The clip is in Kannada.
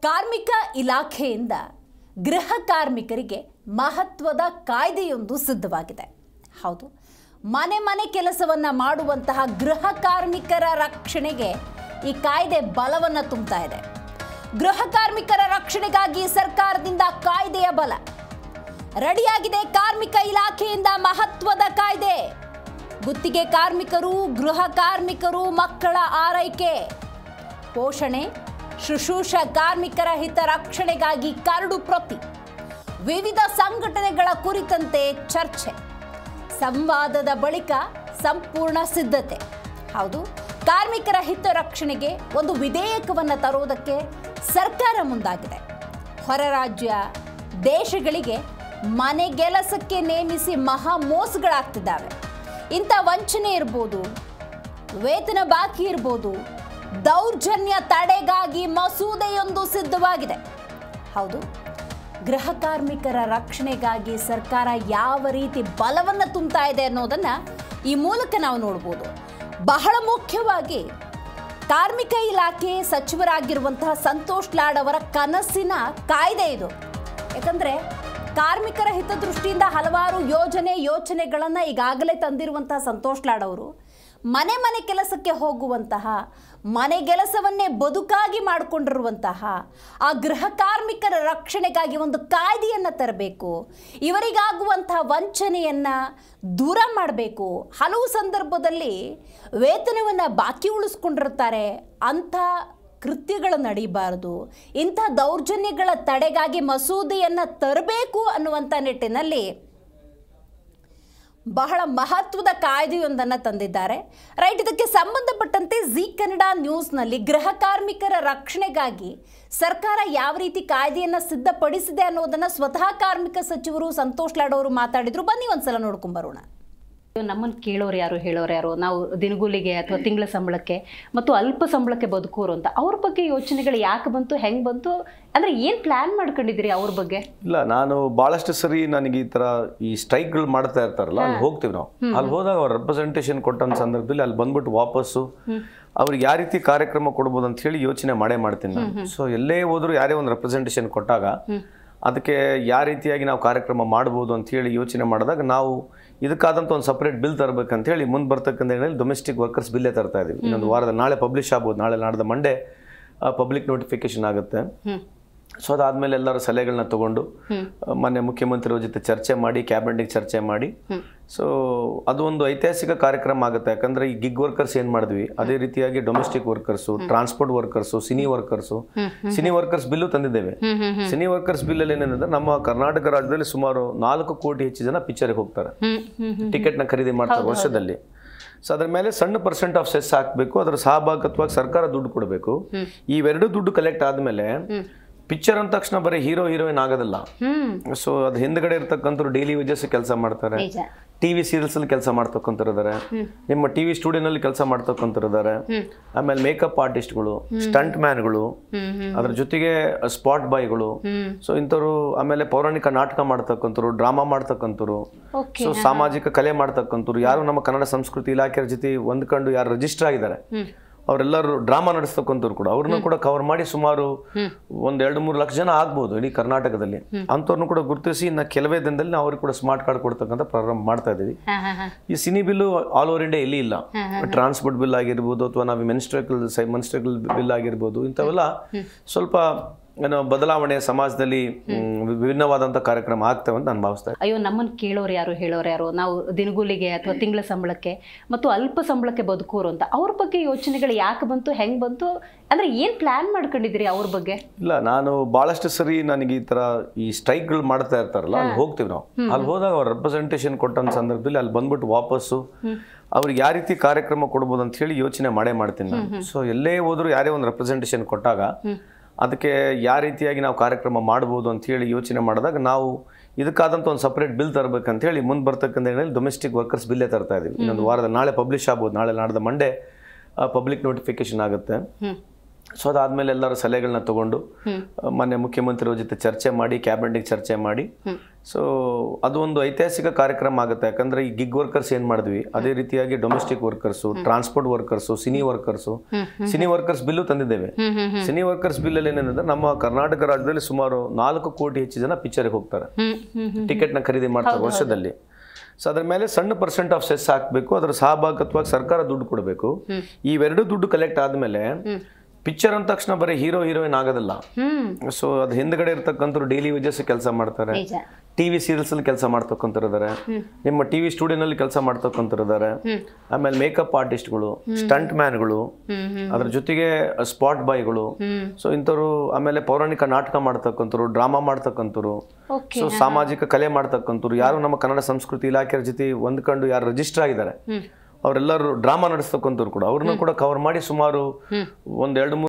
ಕಾರ್ಮಿಕ ಇಲಾಖೆಯಿಂದ ಗೃಹ ಕಾರ್ಮಿಕರಿಗೆ ಮಹತ್ವದ ಕಾಯ್ದೆಯೊಂದು ಸಿದ್ಧವಾಗಿದೆ. ಹೌದು, ಮನೆ ಮನೆ ಕೆಲಸವನ್ನ ಮಾಡುವಂತಹ ಗೃಹ ಕಾರ್ಮಿಕರ ರಕ್ಷಣೆಗೆ ಈ ಕಾಯ್ದೆ ಬಲವನ್ನು ತುಂಬುತ್ತಾ ಇದೆ. ಗೃಹ ಕಾರ್ಮಿಕರ ರಕ್ಷಣೆಗಾಗಿ ಸರ್ಕಾರದಿಂದ ಕಾಯ್ದೆಯ ಬಲ ರೆಡಿಯಾಗಿದೆ. ಕಾರ್ಮಿಕ ಇಲಾಖೆಯಿಂದ ಮಹತ್ವದ ಕಾಯ್ದೆ. ಗುತ್ತಿಗೆ ಕಾರ್ಮಿಕರು, ಗೃಹ ಕಾರ್ಮಿಕರು, ಮಕ್ಕಳ ಆರೈಕೆ, ಪೋಷಣೆ, ಶುಶ್ರೂಷ ಕಾರ್ಮಿಕರ ಹಿತರಕ್ಷಣೆಗಾಗಿ ಕರಡು ಪ್ರತಿ, ವಿವಿಧ ಸಂಘಟನೆಗಳ ಕುರಿತಂತೆ ಚರ್ಚೆ, ಸಂವಾದದ ಬಳಿಕ ಸಂಪೂರ್ಣ ಸಿದ್ಧತೆ. ಹೌದು, ಕಾರ್ಮಿಕರ ಹಿತರಕ್ಷಣೆಗೆ ಒಂದು ವಿಧೇಯಕವನ್ನು ತರುವುದಕ್ಕೆ ಸರ್ಕಾರ ಮುಂದಾಗಿದೆ. ಹೊರ ರಾಜ್ಯ ದೇಶಗಳಿಗೆ ಮನೆಗೆಲಸಕ್ಕೆ ನೇಮಿಸಿ ಮಹಾ ಮೋಸಗಳಾಗ್ತಿದ್ದಾವೆ. ಇಂಥ ವಂಚನೆ ಇರ್ಬೋದು, ವೇತನ ಬಾಕಿ ಇರ್ಬೋದು, ದೌರ್ಜನ್ಯ ತಡೆಗಾಗಿ ಮಸೂದೆಯೊಂದು ಸಿದ್ಧವಾಗಿದೆ. ಹೌದು, ಗೃಹ ಕಾರ್ಮಿಕರ ರಕ್ಷಣೆಗಾಗಿ ಸರ್ಕಾರ ಯಾವ ರೀತಿ ಬಲವನ್ನು ತುಂಬುತ್ತಾ ಇದೆ ಅನ್ನೋದನ್ನು ಈ ಮೂಲಕ ನಾವು ನೋಡ್ಬೋದು. ಬಹಳ ಮುಖ್ಯವಾಗಿ ಕಾರ್ಮಿಕ ಇಲಾಖೆ ಸಚಿವರಾಗಿರುವಂತಹ ಸಂತೋಷ್ ಲಾಡ್ ಅವರ ಕನಸಿನ ಕಾಯ್ದೆ ಇದು. ಯಾಕಂದರೆ ಕಾರ್ಮಿಕರ ಹಿತದೃಷ್ಟಿಯಿಂದ ಹಲವಾರು ಯೋಚನೆಗಳನ್ನು ಈಗಾಗಲೇ ತಂದಿರುವಂತಹ ಸಂತೋಷ್ ಲಾಡ್ ಅವರು ಮನೆ ಮನೆ ಕೆಲಸಕ್ಕೆ ಹೋಗುವಂತಹ, ಮನೆಗೆಲಸವನ್ನೇ ಬದುಕಾಗಿ ಮಾಡಿಕೊಂಡಿರುವಂತಹ ಆ ಗೃಹ ಕಾರ್ಮಿಕರ ರಕ್ಷಣೆಗಾಗಿ ಒಂದು ಕಾಯ್ದೆಯನ್ನು ತರಬೇಕು. ಇವರಿಗಾಗುವಂತಹ ವಂಚನೆಯನ್ನು ದೂರ ಮಾಡಬೇಕು. ಹಲವು ಸಂದರ್ಭದಲ್ಲಿ ವೇತನವನ್ನು ಬಾಕಿ ಉಳಿಸ್ಕೊಂಡಿರ್ತಾರೆ. ಅಂಥ ಕೃತ್ಯಗಳು ನಡೀಬಾರದು. ಇಂಥ ದೌರ್ಜನ್ಯಗಳ ತಡೆಗಾಗಿ ಮಸೂದೆಯನ್ನು ತರಬೇಕು ಅನ್ನುವಂಥ ನಿಟ್ಟಿನಲ್ಲಿ ಬಹಳ ಮಹತ್ವದ ಕಾಯ್ದೆಯೊಂದನ್ನು ತಂದಿದ್ದಾರೆ. ರೈಟ್, ಇದಕ್ಕೆ ಸಂಬಂಧಪಟ್ಟಂತೆ ಜಿ ಕನ್ನಡ ನ್ಯೂಸ್ನಲ್ಲಿ ಗೃಹ ಕಾರ್ಮಿಕರ ರಕ್ಷಣೆಗಾಗಿ ಸರ್ಕಾರ ಯಾವ ರೀತಿ ಕಾಯ್ದೆಯನ್ನು ಸಿದ್ಧಪಡಿಸಿದೆ ಅನ್ನೋದನ್ನು ಸ್ವತಃ ಕಾರ್ಮಿಕ ಸಚಿವರು ಸಂತೋಷ್ ಲಾಡ್ ಅವರು ಮಾತಾಡಿದ್ರು. ಬನ್ನಿ ಒಂದ್ಸಲ ನೋಡ್ಕೊಂಬರೋಣ. ನಮ್ಮನ್ನು ಕೇಳೋರು ಯಾರು, ಹೇಳೋರು ಯಾರು, ನಾವು ದಿನಗೂಲಿಗೆ ಅಥವಾ ತಿಂಗಳ ಸಂಬಳಕ್ಕೆ ಮತ್ತು ಅಲ್ಪ ಸಂಬಳಕ್ಕೆ ಬದುಕೋರು ಅಂತ ಅವ್ರ ಬಗ್ಗೆ ಯೋಚನೆಗಳು ಯಾಕೆ ಬಂತು, ಹೆಂಗೆ ಬಂತು, ಅಂದರೆ ಏನು ಪ್ಲ್ಯಾನ್ ಮಾಡ್ಕೊಂಡಿದ್ದೀರಿ ಅವ್ರ ಬಗ್ಗೆ? ಇಲ್ಲ, ನಾನು ಭಾಳಷ್ಟು ಸರಿ ನನಗೆ ಈ ಸ್ಟ್ರೈಕ್ಗಳು ಮಾಡ್ತಾ ಇರ್ತಾರಲ್ಲ, ಅಲ್ಲಿ ಹೋಗ್ತೀವಿ ನಾವು. ಅಲ್ಲಿ ಹೋದಾಗ ಅವ್ರು ರೆಪ್ರೆಸೆಂಟೇಷನ್ ಕೊಟ್ಟಂತ ಸಂದರ್ಭದಲ್ಲಿ ಅಲ್ಲಿ ಬಂದ್ಬಿಟ್ಟು ವಾಪಸ್ಸು ಅವ್ರಿಗೆ ಯಾವ ರೀತಿ ಕಾರ್ಯಕ್ರಮ ಕೊಡ್ಬೋದು ಅಂತ ಹೇಳಿ ಯೋಚನೆ ಮಾಡ್ತೀನಿ ನಾನು. ಸೊ ಎಲ್ಲೇ ಹೋದ್ರು ಯಾರೇ ಒಂದು ರೆಪ್ರೆಸೆಂಟೇಷನ್ ಕೊಟ್ಟಾಗ ಅದಕ್ಕೆ ಯಾವ ರೀತಿಯಾಗಿ ನಾವು ಕಾರ್ಯಕ್ರಮ ಮಾಡ್ಬೋದು ಅಂತ ಹೇಳಿ ಯೋಚನೆ ಮಾಡಿದಾಗ ನಾವು ಇದಕ್ಕಾದಂಥ ಒಂದು ಸಪ್ರೇಟ್ ಬಿಲ್ ತರಬೇಕಂತ ಹೇಳಿ ಮುಂದೆ ಬರ್ತಕ್ಕಂಥ ಏನಲ್ಲಿ ಡೊಮೆಸ್ಟಿಕ್ ವರ್ಕರ್ಸ್ ಬಿಲ್ಲೇ ತರ್ತಾ ಇದೀವಿ. ಇನ್ನೊಂದು ವಾರದಲ್ಲಿ ನಾಳೆ ಪಬ್ಲಿಷ್ ಆಗ್ಬೋದು, ನಾಳೆ ನಾಡ್ದು ಮಂಡೇ ಪಬ್ಲಿಕ್ ನೋಟಿಫಿಕೇಶನ್ ಆಗುತ್ತೆ. ಸೊ ಅದಾದಮೇಲೆ ಎಲ್ಲರ ಸಲಹೆಗಳನ್ನ ತಗೊಂಡು ಮೊನ್ನೆ ಮುಖ್ಯಮಂತ್ರಿಗಳ ಜೊತೆ ಚರ್ಚೆ ಮಾಡಿ, ಕ್ಯಾಬಿನೆಟ್ಗೆ ಚರ್ಚೆ ಮಾಡಿ, ಸೊ ಅದು ಒಂದು ಐತಿಹಾಸಿಕ ಕಾರ್ಯಕ್ರಮ ಆಗುತ್ತೆ. ಯಾಕಂದ್ರೆ ಈ ಗಿಗ್ ವರ್ಕರ್ಸ್ ಏನು ಮಾಡಿದ್ವಿ, ಅದೇ ರೀತಿಯಾಗಿ domestic workers, transport workers, cine workers bill ತಂದಿದ್ದೇವೆ. ಸಿನಿ ವರ್ಕರ್ಸ್ ಬಿಲ್ಲಲ್ಲಿ ಏನೇನಂದ್ರೆ ನಮ್ಮ ಕರ್ನಾಟಕ ರಾಜ್ಯದಲ್ಲಿ ಸುಮಾರು 4 ಕೋಟಿ ಹೆಚ್ಚು ಜನ ಪಿಕ್ಚರ್ಗೆ ಹೋಗ್ತಾರೆ, ಟಿಕೆಟ್ನ ಖರೀದಿ ಮಾಡ್ತಾರೆ ವರ್ಷದಲ್ಲಿ. ಸೊ ಅದ್ರ ಮೇಲೆ ಸಣ್ಣ ಪರ್ಸೆಂಟ್ ಆಫ್ ಸೆಸ್ ಹಾಕಬೇಕು, ಅದರ ಸಹಭಾಗಿತ್ವವಾಗಿ ಸರ್ಕಾರ ದುಡ್ಡು ಕೊಡಬೇಕು. ಇವೆರಡು ದುಡ್ಡು ಕಲೆಕ್ಟ್ ಆದ್ಮೇಲೆ ಪಿಕ್ಚರ್ ಅಂದ ತಕ್ಷಣ ಬರೀ ಹೀರೋಯಿನ್ ಆಗೋದಿಲ್ಲ. ಸೊ ಅದು ಹಿಂದ್ಗಡೆ ಇರ್ತಕ್ಕಂಥವ್ರು ಡೈಲಿ ವೇಜಸ್ ಕೆಲಸ ಮಾಡ್ತಾರೆ, ಟಿವಿ ಸೀರಿಯಲ್ಸ್ ಅಲ್ಲಿ ಕೆಲಸ ಮಾಡ್ತಕ್ಕಂಥವ್ರಿದ್ದಾರೆ, ನಿಮ್ಮ ಟಿವಿ ಸ್ಟುಡಿಯೋನಲ್ಲಿ ಕೆಲಸ ಮಾಡ್ತಕ್ಕಂಥವ್ರಿದ್ದಾರೆ, ಆಮೇಲೆ ಮೇಕಪ್ ಆರ್ಟಿಸ್ಟ್ಗಳು, ಸ್ಟಂಟ್ ಮ್ಯಾನ್ಗಳು, ಅದ್ರ ಜೊತೆಗೆ ಸ್ಪಾಟ್ ಬಾಯ್ಗಳು, ಸೊ ಇಂಥವ್ರು, ಆಮೇಲೆ ಪೌರಾಣಿಕ ನಾಟಕ ಮಾಡ್ತಕ್ಕಂಥವ್ರು, ಡ್ರಾಮಾ ಮಾಡ್ತಕ್ಕಂಥವ್ರು, ಸೊ ಸಾಮಾಜಿಕ ಕಲೆ ಮಾಡ್ತಕ್ಕಂಥವ್ರು, ಯಾರು ನಮ್ಮ ಕನ್ನಡ ಸಂಸ್ಕೃತಿ ಇಲಾಖೆ ಜೊತೆ ಹೊಂದ್ಕೊಂಡು ಯಾರು ರಿಜಿಸ್ಟರ್ ಆಗಿದ್ದಾರೆ ಅವರೆಲ್ಲರೂ ಡ್ರಾಮಾ ನಡೆಸ್ತಕ್ಕಂಥವ್ರು ಕೂಡ ಅವ್ರನ್ನ ಕೂಡ ಕವರ್ ಮಾಡಿ ಸುಮಾರು 1-2-3 ಲಕ್ಷ ಜನ ಆಗ್ಬೋದು ಇಡೀ ಕರ್ನಾಟಕದಲ್ಲಿ. ಅಂಥವ್ರನ್ನು ಕೂಡ ಗುರುತಿಸಿ ಇನ್ನು ಕೆಲವೇ ದಿನದಲ್ಲಿ ನಾವು ಅವ್ರಿಗೆ ಕೂಡ ಸ್ಮಾರ್ಟ್ ಕಾರ್ಡ್ ಕೊಡ್ತಕ್ಕಂಥ ಪ್ರಾರಂಭ ಮಾಡ್ತಾ ಇದೀವಿ. ಈ cine bill all over India ಎಲ್ಲಿ ಇಲ್ಲ. ಟ್ರಾನ್ಸ್ಪೋರ್ಟ್ ಬಿಲ್ ಆಗಿರ್ಬೋದು, ಅಥವಾ ನಾವು ಮೆನ್ಸ್ಟ್ರಲ್ ಬಿಲ್ ಆಗಿರ್ಬೋದು, ಇಂಥವೆಲ್ಲ ಸ್ವಲ್ಪ ಏನೋ ಬದಲಾವಣೆ ಸಮಾಜದಲ್ಲಿ ವಿಭಿನ್ನವಾದಂಥ ಕಾರ್ಯಕ್ರಮ ಆಗ್ತವೆ ಅಂತ ನಾನು ಭಾವಿಸ್ತಾ ಇದ್ದೀನಿ. ಅಯ್ಯೋ, ನಮ್ಮನ್ನು ಕೇಳೋರು ಯಾರು, ಹೇಳೋರು ಯಾರು, ನಾವು ದಿನಗೂಲಿಗೆ ಅಥವಾ ತಿಂಗಳ ಸಂಬಳಕ್ಕೆ ಮತ್ತು ಅಲ್ಪ ಸಂಬಳಕ್ಕೆ ಬದುಕೋರು ಅಂತ ಅವ್ರ ಬಗ್ಗೆ ಯೋಚನೆಗಳು ಯಾಕೆ ಬಂತು, ಹೆಂಗೆ ಬಂತು, ಅಂದರೆ ಏನು ಪ್ಲ್ಯಾನ್ ಮಾಡ್ಕೊಂಡಿದ್ದೀರಿ ಅವ್ರ ಬಗ್ಗೆ? ಇಲ್ಲ, ನಾನು ಭಾಳಷ್ಟು ಸರಿ ನನಗೆ ಈ ಸ್ಟ್ರೈಕ್ಗಳು ಮಾಡ್ತಾ ಇರ್ತಾರಲ್ಲ, ಅಲ್ಲಿ ಹೋಗ್ತೀವಿ ನಾವು. ಅಲ್ಲಿ ಹೋದಾಗ ಅವ್ರು ರೆಪ್ರೆಸೆಂಟೇಷನ್ ಕೊಟ್ಟಂತ ಸಂದರ್ಭದಲ್ಲಿ ಅಲ್ಲಿ ಬಂದ್ಬಿಟ್ಟು ವಾಪಸ್ಸು ಅವ್ರಿಗೆ ಯಾವ ರೀತಿ ಕಾರ್ಯಕ್ರಮ ಕೊಡ್ಬೋದು ಅಂತ ಹೇಳಿ ಯೋಚನೆ ಮಾಡ್ತೀನಿ ನಾನು. ಸೊ ಎಲ್ಲೇ ಹೋದ್ರು ಯಾರೇ ಒಂದು ರೆಪ್ರೆಸೆಂಟೇಷನ್ ಕೊಟ್ಟಾಗ ಅದಕ್ಕೆ ಯಾವ ರೀತಿಯಾಗಿ ನಾವು ಕಾರ್ಯಕ್ರಮ ಮಾಡ್ಬೋದು ಅಂತ ಹೇಳಿ ಯೋಚನೆ ಮಾಡಿದಾಗ ನಾವು ಇದಕ್ಕಾದಂಥ ಒಂದು ಸಪ್ರೇಟ್ ಬಿಲ್ ತರಬೇಕಂತ ಹೇಳಿ ಮುಂದೆ ಬರ್ತಕ್ಕಂಥ ಏನಲ್ಲಿ ಡೊಮೆಸ್ಟಿಕ್ ವರ್ಕರ್ಸ್ ಬಿಲ್ಲೇ ತರ್ತಾ ಇದೀವಿ. ಇನ್ನೊಂದು ವಾರದಲ್ಲಿ ನಾಳೆ ಪಬ್ಲಿಷ್ ಆಗ್ಬೋದು, ನಾಳೆ ನಾಡ್ದು ಮಂಡೇ ಪಬ್ಲಿಕ್ ನೋಟಿಫಿಕೇಶನ್ ಆಗುತ್ತೆ. ಸೊ ಅದಾದಮೇಲೆ ಎಲ್ಲರ ಸಲಹೆಗಳನ್ನ ತಗೊಂಡು ಮೊನ್ನೆ ಮುಖ್ಯಮಂತ್ರಿಗಳ ಜೊತೆ ಚರ್ಚೆ ಮಾಡಿ, ಕ್ಯಾಬಿನೆಟ್ಗೆ ಚರ್ಚೆ ಮಾಡಿ, ಸೊ ಅದು ಒಂದು ಐತಿಹಾಸಿಕ ಕಾರ್ಯಕ್ರಮ ಆಗುತ್ತೆ. ಯಾಕಂದ್ರೆ ಈ ಗಿಗ್ ವರ್ಕರ್ಸ್ ಏನ್ ಮಾಡಿದ್ವಿ ಅದೇ ರೀತಿಯಾಗಿ domestic workers, transport workers, cine workers bill ತಂದಿದ್ದೇವೆ. ಸಿನಿ ವರ್ಕರ್ಸ್ ಬಿಲ್ ಅಲ್ಲಿ ಏನೇನಂದ್ರೆ ನಮ್ಮ ಕರ್ನಾಟಕ ರಾಜ್ಯದಲ್ಲಿ ಸುಮಾರು 4 ಕೋಟಿ ಹೆಚ್ಚು ಜನ ಪಿಕ್ಚರ್ಗೆ ಹೋಗ್ತಾರೆ, ಟಿಕೆಟ್ ನ ಖರೀದಿ ಮಾಡ್ತಾರೆ ವರ್ಷದಲ್ಲಿ. ಸೊ ಅದ್ರ ಮೇಲೆ ಸಣ್ಣ ಪರ್ಸೆಂಟ್ ಆಫ್ ಸೆಸ್ ಹಾಕಬೇಕು, ಅದರ ಸಹಭಾಗತ್ವಾಗಿ ಸರ್ಕಾರ ದುಡ್ಡು ಕೊಡಬೇಕು. ಇವೆರಡು ದುಡ್ಡು ಕಲೆಕ್ಟ್ ಆದ್ಮೇಲೆ ಪಿಕ್ಚರ್ ಅಂದ ತಕ್ಷಣ ಬರೀ ಹೀರೋ ಹೀರೋಯಿನ್ ಆಗೋದಿಲ್ಲ. ಸೊ ಅದು ಹಿಂದ್ಗಡೆ ಇರ್ತಕ್ಕಂಥವ್ರು ಡೈಲಿ ವೇಜಸ್ ಕೆಲಸ ಮಾಡ್ತಾರೆ, ಟಿವಿ ಸೀರಿಯಲ್ಸ್ ಅಲ್ಲಿ ಕೆಲಸ ಮಾಡ್ತಕ್ಕಂಥವ್ರಿದ್ದಾರೆ, ನಿಮ್ಮ ಟಿವಿ ಸ್ಟುಡಿಯೋನಲ್ಲಿ ಕೆಲಸ ಮಾಡ್ತಕ್ಕಂಥವ್ರಿದ್ದಾರೆ, ಆಮೇಲೆ ಮೇಕಪ್ ಆರ್ಟಿಸ್ಟ್ಗಳು, ಸ್ಟಂಟ್ ಮ್ಯಾನ್ಗಳು, ಅದ್ರ ಜೊತೆಗೆ ಸ್ಪಾಟ್ ಬಾಯ್ಗಳು, ಸೊ ಇಂಥವ್ರು, ಆಮೇಲೆ ಪೌರಾಣಿಕ ನಾಟಕ ಮಾಡ್ತಕ್ಕಂಥವ್ರು, ಡ್ರಾಮಾ ಮಾಡ್ತಕ್ಕಂಥವ್ರು, ಸೊ ಸಾಮಾಜಿಕ ಕಲೆ ಮಾಡ್ತಕ್ಕಂಥವ್ರು, ಯಾರು ನಮ್ಮ ಕನ್ನಡ ಸಂಸ್ಕೃತಿ ಇಲಾಖೆಯ ಜೊತೆ ಹೊಂದ್ಕೊಂಡು ಯಾರು ರಿಜಿಸ್ಟರ್ ಆಗಿದ್ದಾರೆ ಅವರೆಲ್ಲರೂ ಡ್ರಾಮಾ ನಡೆಸ್ತಕ್ಕಂಥವ್ರು ಕೂಡ ಅವ್ರನ್ನ ಕೂಡ ಕವರ್ ಮಾಡಿ ಸುಮಾರು 1-2-3